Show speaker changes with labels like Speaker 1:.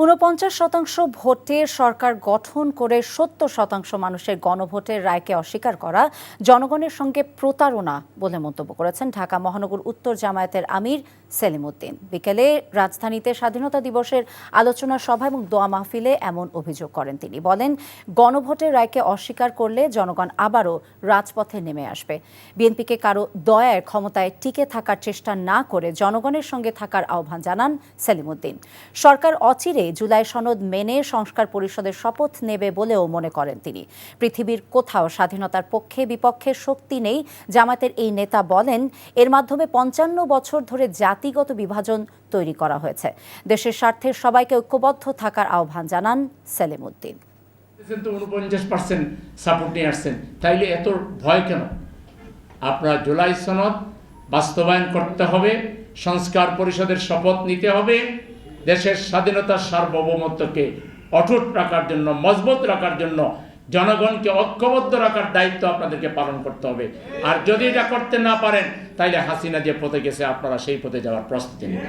Speaker 1: ৪৯% ভোটে সরকার গঠন করে ৭০% মানুষের গণভোটের রায়কে অস্বীকার করা জনগণের সঙ্গে প্রতারণা বলে মন্তব্য করেছেন ঢাকা মহানগর উত্তর জামায়াতের আমির সেলিম উদ্দিন। বিকেলে রাজধানীতে স্বাধীনতা দিবসের আলোচনা সভা এবং দোয়া মাহফিলে এমন অভিযোগ করেন তিনি। বলেন, গণভোটের রায়কে অস্বীকার করলে জনগণ আবারও রাজপথে নেমে আসবে। বিএনপিকে কারো দয়ায় ক্ষমতায় টিকে থাকার চেষ্টা না করে জনগণের সঙ্গে থাকার আহ্বান জানান সেলিম উদ্দিন। সরকার অচিরে জুলাই সনদ মেনে সংস্কার পরিষদের শপথ নেবে বলেও মনে করেন তিনি। পৃথিবীর কোথাও স্বাধীনতার পক্ষে বিপক্ষে শক্তি নেই, জামায়াতের এই নেতা বলেন, এর মাধ্যমে ৫৫ বছর ধরে জাতিগত বিভাজন তৈরি করা হয়েছে। দেশের স্বার্থে সবাইকে ঐক্যবদ্ধ থাকার আহ্বান জানান সেলিম উদ্দিন।
Speaker 2: 49% সাপোর্ট নিয়ে আসছেন, তাইলে এত ভয় কেন? আপনার জুলাই সনদ বাস্তবায়ন করতে হবে, সংস্কার পরিষদের শপথ নিতে হবে, দেশের স্বাধীনতার সার্বভৌমত্বকে অটুট রাখার জন্য, মজবুত রাখার জন্য জনগণকে ঐক্যবদ্ধ রাখার দায়িত্ব আপনাদেরকে পালন করতে হবে। আর যদি এটা করতে না পারেন, তাইলে হাসিনা যে পথে গেছে আপনারা সেই পথে যাওয়ার প্রস্তুতি নিন।